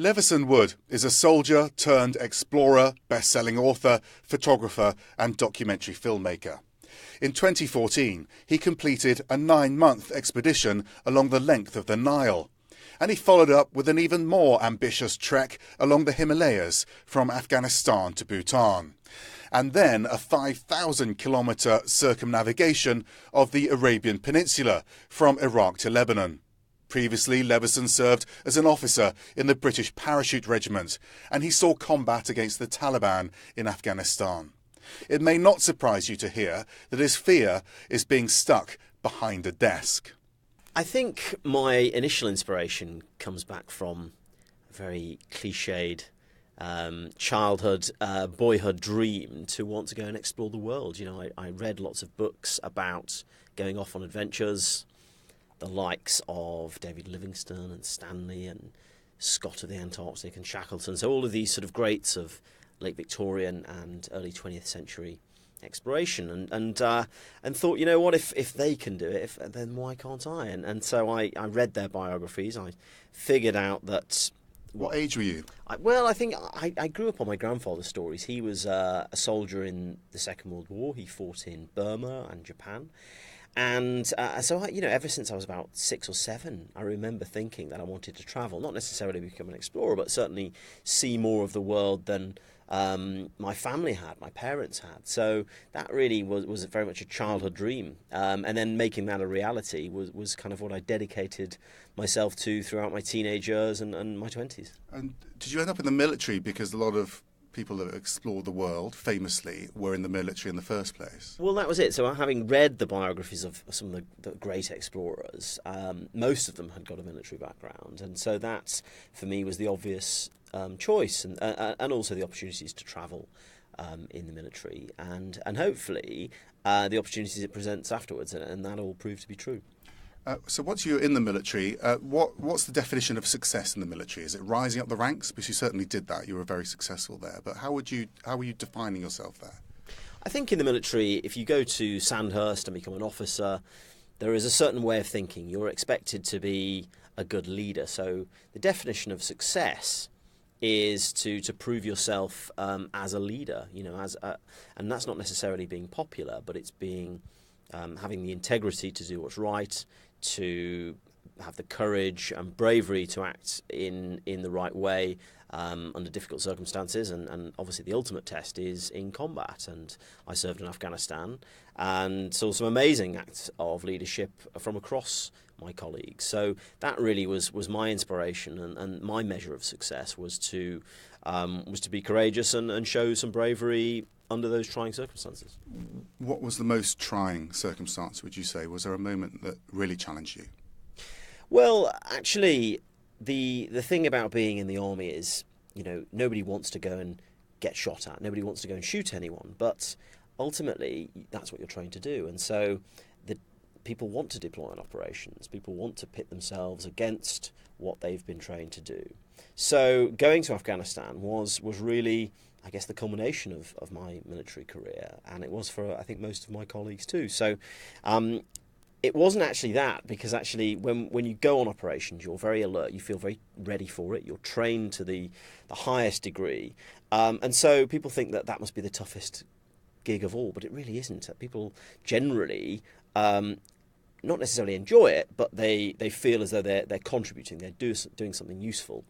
Levison Wood is a soldier turned explorer, best-selling author, photographer and documentary filmmaker. In 2014, he completed a 9-month expedition along the length of the Nile. And he followed up with an even more ambitious trek along the Himalayas from Afghanistan to Bhutan. And then a 5,000-kilometre circumnavigation of the Arabian Peninsula from Iraq to Lebanon. Previously, Levison served as an officer in the British Parachute Regiment, and he saw combat against the Taliban in Afghanistan. It may not surprise you to hear that his fear is being stuck behind a desk. I think my initial inspiration comes back from a very cliched childhood, boyhood dream to want to go and explore the world. You know, I read lots of books about going off on adventures, the likes of David Livingstone and Stanley and Scott of the Antarctic and Shackleton. So all of these sort of greats of late Victorian and early 20th century exploration, and thought, you know what, if they can do it, then why can't I? And so I read their biographies. I figured out that... What age were you? I think I grew up on my grandfather's stories. He was a soldier in the Second World War. He fought in Burma and Japan. And so, ever since I was about 6 or 7, I remember thinking that I wanted to travel, not necessarily become an explorer, but certainly see more of the world than my family had, my parents had. So that really was very much a childhood dream. And then making that a reality was kind of what I dedicated myself to throughout my teenage years and my 20s. And did you end up in the military because a lot of people that explored the world famously were in the military in the first place? Well, that was it. So having read the biographies of some of the great explorers, most of them had got a military background. And so that, for me, was the obvious choice, and also the opportunities to travel in the military, and hopefully the opportunities it presents afterwards, and that all proved to be true. So once you're in the military, what's the definition of success in the military? Is it rising up the ranks? Because you certainly did that. You were very successful there. But how were you defining yourself there? I think in the military, if you go to Sandhurst and become an officer, there is a certain way of thinking. You're expected to be a good leader. So the definition of success is to prove yourself as a leader, and that's not necessarily being popular, but it's being having the integrity to do what's right, to have the courage and bravery to act in the right way under difficult circumstances, and obviously the ultimate test is in combat. And I served in Afghanistan and saw some amazing acts of leadership from across my colleagues. So that really was my inspiration, and my measure of success was to be courageous and show some bravery under those trying circumstances. What was the most trying circumstance, would you say? Was there a moment that really challenged you? Well, actually, the thing about being in the army is, nobody wants to go and get shot at. Nobody wants to go and shoot anyone. But ultimately, that's what you're trained to do. And so people want to deploy on operations. People want to pit themselves against what they've been trained to do. So going to Afghanistan was really, I guess, the culmination of my military career, and it was for, I think, most of my colleagues too. So it wasn't actually that, because actually when you go on operations, you're very alert, you feel very ready for it, you're trained to the highest degree, and so people think that must be the toughest gig of all, but it really isn't. People generally not necessarily enjoy it, but they feel as though they're contributing, they're doing something useful.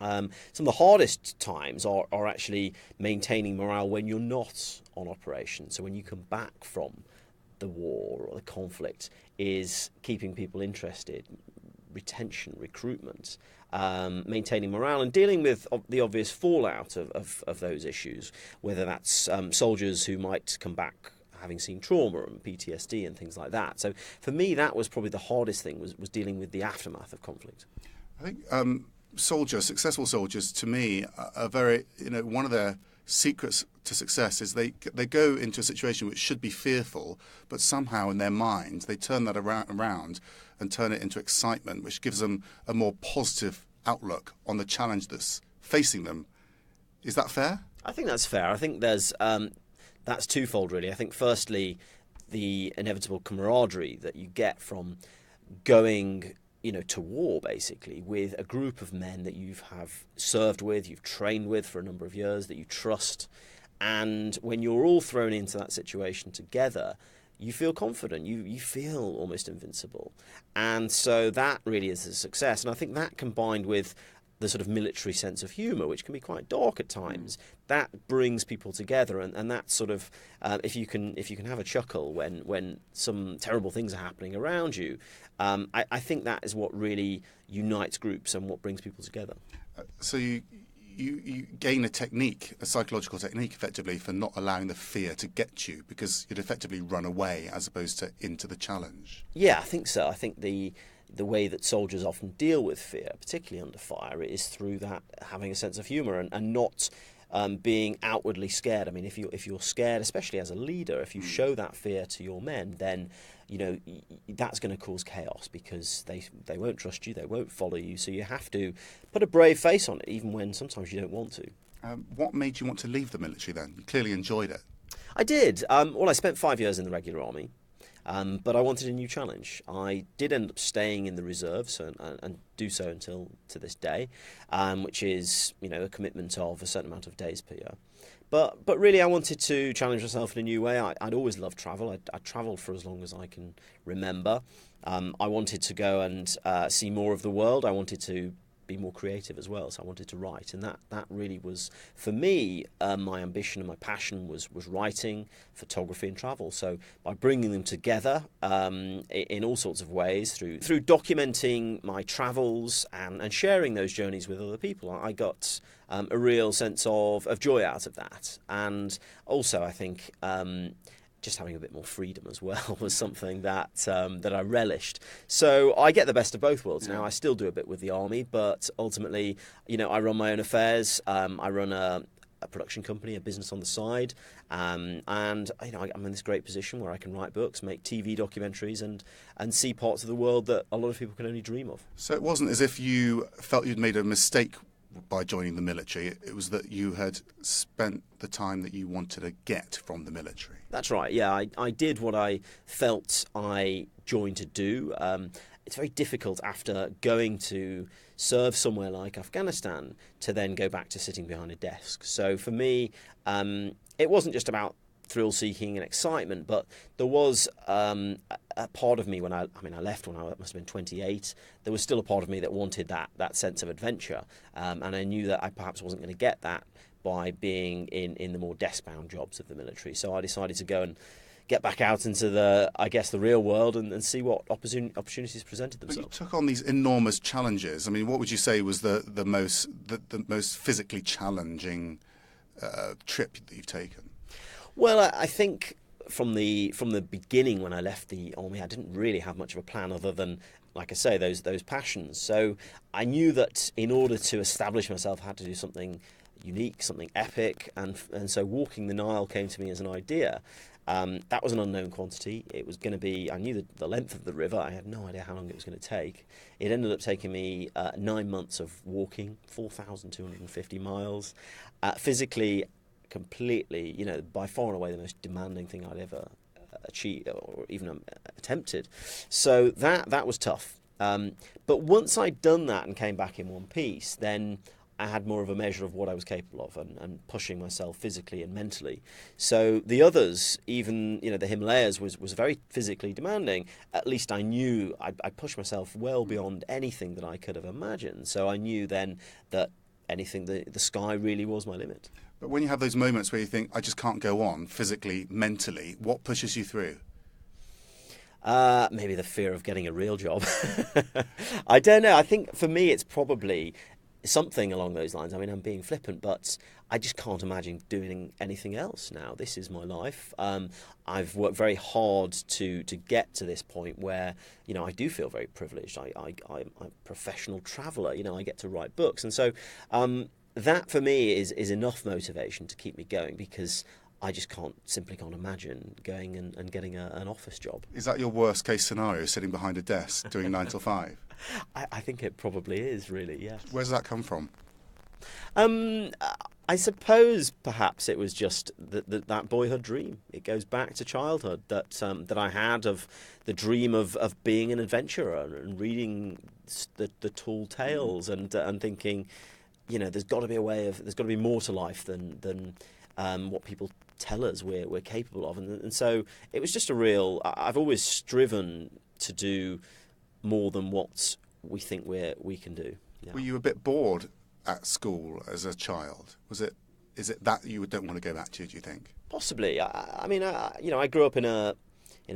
Some of the hardest times are actually maintaining morale when you're not on operation. So when you come back from the war or the conflict, is keeping people interested, retention, recruitment, maintaining morale, and dealing with the obvious fallout of those issues, whether that's soldiers who might come back having seen trauma and PTSD and things like that. So for me, that was probably the hardest thing, was dealing with the aftermath of conflict. I think successful soldiers, to me, are very, one of their secrets to success is they go into a situation which should be fearful, but somehow in their minds they turn that around and turn it into excitement, which gives them a more positive outlook on the challenge that's facing them. Is that fair? I think that's fair. I think that's twofold, really. I think firstly, the inevitable camaraderie that you get from going to war basically with a group of men that you have served with, you've trained with for a number of years, that you trust. And when you're all thrown into that situation together, you feel confident, you feel almost invincible. And so that really is a success. And I think that, combined with the sort of military sense of humour, which can be quite dark at times, that brings people together. And that sort of, if you can have a chuckle when some terrible things are happening around you, I think that is what really unites groups and what brings people together. So you gain a psychological technique, effectively, for not allowing the fear to get you, because you'd effectively run away as opposed to into the challenge. Yeah, I think so. I think the way that soldiers often deal with fear, particularly under fire, is through that having a sense of humour and not being outwardly scared. I mean, if you're scared, especially as a leader, if you show that fear to your men, then that's going to cause chaos, because they won't trust you, they won't follow you. So you have to put a brave face on it, even when sometimes you don't want to. What made you want to leave the military then? You clearly enjoyed it. I did. Well, I spent 5 years in the regular army. But I wanted a new challenge. I did end up staying in the reserves and do so until to this day, which is a commitment of a certain amount of days per year. But really, I wanted to challenge myself in a new way. I'd always loved travel. I'd travelled for as long as I can remember. I wanted to go and see more of the world. I wanted to be more creative as well, so I wanted to write, and that really was, for me, my ambition and my passion was writing, photography and travel. So by bringing them together in all sorts of ways, through documenting my travels and sharing those journeys with other people, I got a real sense of joy out of that. And also, I think just having a bit more freedom as well was something that I relished. So I get the best of both worlds now. I still do a bit with the army, but ultimately, I run my own affairs. I run a production company, a business on the side, and I'm in this great position where I can write books, make TV documentaries, and see parts of the world that a lot of people can only dream of. So it wasn't as if you felt you'd made a mistake by joining the military. It was that you had spent the time that you wanted to get from the military. That's right, yeah. I did what I felt I joined to do. It's very difficult after going to serve somewhere like Afghanistan to then go back to sitting behind a desk. So for me, it wasn't just about thrill-seeking and excitement, but there was a part of me when I left when I must have been 28. There was still a part of me that wanted that sense of adventure, and I knew that I perhaps wasn't going to get that by being in the more desk-bound jobs of the military. So I decided to go and get back out into the real world and see what opportunities presented themselves. But you took on these enormous challenges. I mean, what would you say was the most physically challenging trip that you've taken? Well, I think from the beginning, when I left the army, I didn't really have much of a plan other than, like I say, those passions. So I knew that in order to establish myself, I had to do something unique, something epic, and so walking the Nile came to me as an idea. That was an unknown quantity. It was going to be, I knew the length of the river. I had no idea how long it was going to take. It ended up taking me 9 months of walking, 4,250 miles, physically, completely, by far and away the most demanding thing I'd ever achieved or even attempted. So that was tough. But once I'd done that and came back in one piece, then I had more of a measure of what I was capable of and pushing myself physically and mentally. So the others, even the Himalayas was very physically demanding. At least I knew I pushed myself well beyond anything that I could have imagined. So I knew then that anything, the sky really was my limit. But when you have those moments where you think, I just can't go on physically, mentally, what pushes you through? Maybe the fear of getting a real job. I don't know. I think for me it's probably something along those lines. I mean, I'm being flippant, but I just can't imagine doing anything else now. This is my life. I've worked very hard to get to this point where, I do feel very privileged. I'm a professional traveller. I get to write books. And so that for me is enough motivation to keep me going, because I just simply can't imagine going and getting an office job. Is that your worst case scenario, sitting behind a desk doing 9 till 5? I think it probably is, really, yes. Where does that come from? I suppose perhaps it was just that boyhood dream. It goes back to childhood that I had of the dream of being an adventurer and reading the tall tales and thinking, there's got to be there's got to be more to life than what people tell us we're capable of, and so it was just I've always striven to do more than what we think we can do. Yeah. Were you a bit bored at school as a child? Is it that you don't want to go back to, do you think? Possibly. I grew up in a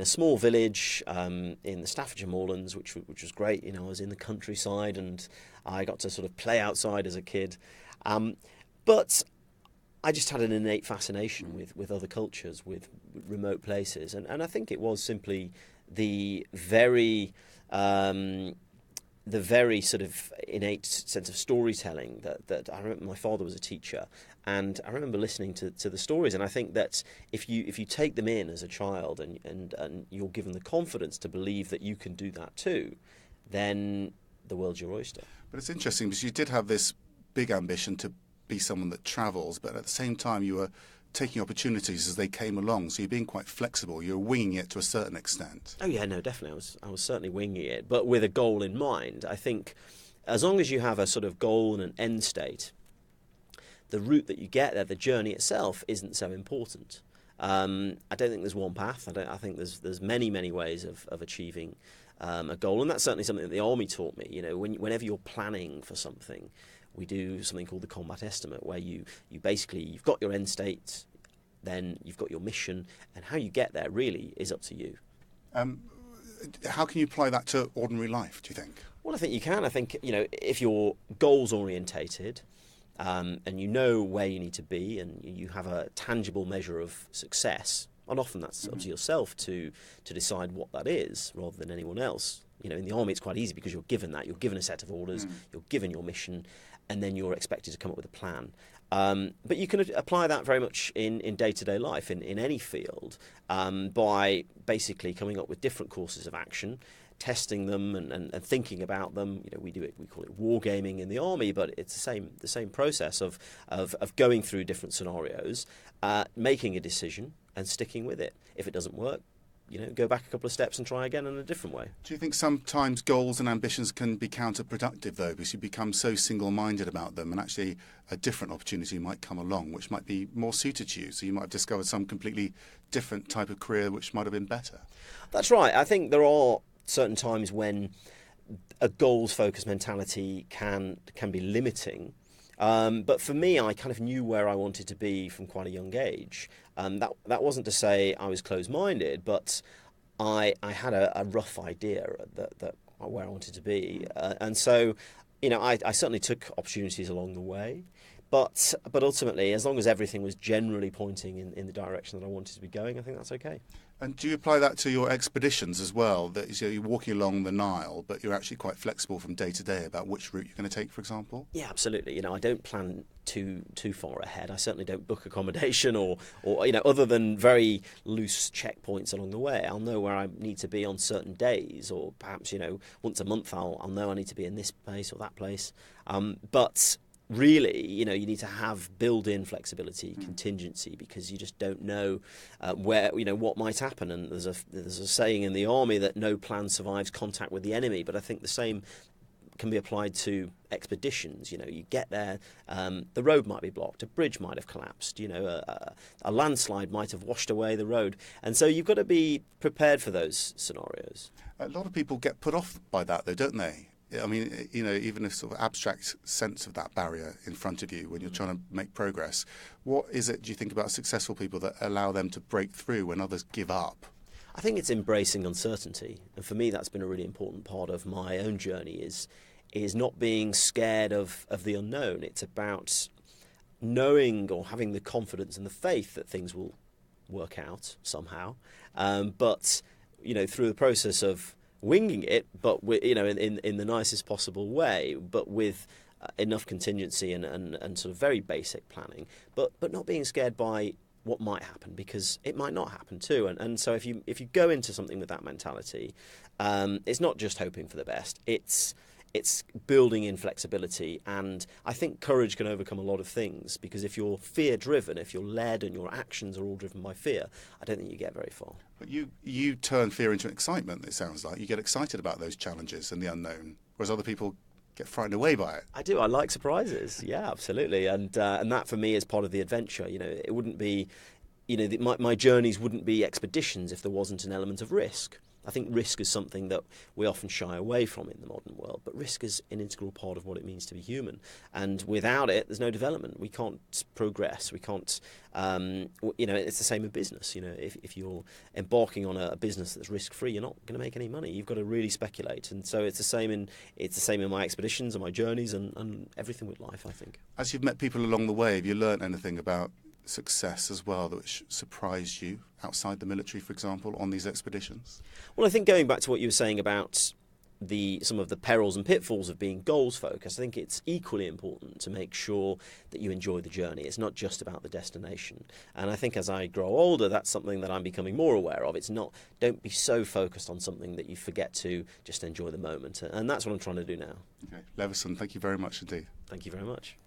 small village in the Staffordshire Moorlands, which was great. I was in the countryside and I got to sort of play outside as a kid. But I just had an innate fascination with other cultures, with remote places. And I think it was simply the very sort of innate sense of storytelling that I remember. My father was a teacher, and I remember listening to the stories. And I think that if you take them in as a child and you're given the confidence to believe that you can do that too, then the world's your oyster. But it's interesting because you did have this big ambition to be someone that travels, but at the same time you were taking opportunities as they came along, so you're being quite flexible. You're winging it to a certain extent. Oh yeah, no, definitely. I was certainly winging it, but with a goal in mind. I think as long as you have a sort of goal and an end state, the route that you get there, the journey itself, isn't so important. I don't think there's one path. I think there's many ways of achieving a goal, and that's certainly something that the army taught me. Whenever you're planning for something, we do something called the combat estimate, where you've got your end state, then you've got your mission, and how you get there really is up to you. How can you apply that to ordinary life, do you think? Well, I think you can. I think, if you're goals orientated, and you know where you need to be, and you have a tangible measure of success, and often that's up to yourself to decide what that is rather than anyone else. In the army it's quite easy because you're given that. You're given a set of orders, you're given your mission, and then you're expected to come up with a plan. But you can apply that very much in day-to-day life, in any field, by basically coming up with different courses of action, testing them and thinking about them. We call it wargaming in the army, but it's the same process of going through different scenarios, making a decision and sticking with it. If it doesn't work, go back a couple of steps and try again in a different way. Do you think sometimes goals and ambitions can be counterproductive, though, because you become so single-minded about them, and actually a different opportunity might come along which might be more suited to you, so you might have discovered some completely different type of career which might have been better? That's right. I think there are certain times when a goals-focused mentality can be limiting. But for me, I kind of knew where I wanted to be from quite a young age. That wasn't to say I was closed-minded, but I had a rough idea that where I wanted to be, and so I certainly took opportunities along the way. But ultimately, as long as everything was generally pointing in the direction that I wanted to be going, I think that's okay. And do you apply that to your expeditions as well? That you're walking along the Nile, but you're actually quite flexible from day to day about which route you're going to take, for example? Yeah, absolutely. I don't plan too far ahead. I certainly don't book accommodation or other than very loose checkpoints along the way. I'll know where I need to be on certain days, or perhaps once a month I'll know I need to be in this place or that place. But really, you need to have built-in flexibility, contingency, because you just don't know where, what might happen. And there's a saying in the army that no plan survives contact with the enemy. But I think the same can be applied to expeditions. You get there, the road might be blocked, a bridge might have collapsed, a landslide might have washed away the road, and so you've got to be prepared for those scenarios. A lot of people get put off by that, though, don't they? I mean, even a sort of abstract sense of that barrier in front of you when you're trying to make progress. What is it, do you think, about successful people that allow them to break through when others give up? I think it's embracing uncertainty. And for me, that's been a really important part of my own journey, is not being scared of the unknown. It's about knowing or having the confidence and the faith that things will work out somehow. But through the process of winging it, but in the nicest possible way, but with enough contingency and sort of very basic planning, but not being scared by what might happen, because it might not happen too. And so if you go into something with that mentality, it's not just hoping for the best. It's building in flexibility, and I think courage can overcome a lot of things, because if you're fear-driven, if you're led and your actions are all driven by fear, I don't think you get very far. But you turn fear into excitement, it sounds like. You get excited about those challenges and the unknown. whereas other people get frightened away by it. I do. I like surprises. Yeah, absolutely. And that for me is part of the adventure. You know, it wouldn't be, you know, my journeys wouldn't be expeditions if there wasn't an element of risk. I think risk is something that we often shy away from in the modern world, but risk is an integral part of what it means to be human. And without it, there's no development. We can't progress. We can't, you know, it's the same in business. You know, if you're embarking on a business that's risk-free, you're not going to make any money. You've got to really speculate. And so it's the same in my expeditions and my journeys and everything with life, I think. As you've met people along the way, have you learnt anything about success as well, which surprised you outside the military, for example, on these expeditions? Well, I think going back to what you were saying about some of the perils and pitfalls of being goals focused, I think it's equally important to make sure that you enjoy the journey. It's not just about the destination. And I think as I grow older, that's something that I'm becoming more aware of. It's not, don't be so focused on something that you forget to just enjoy the moment. And that's what I'm trying to do now. Okay. Levison, thank you very much indeed. Thank you very much.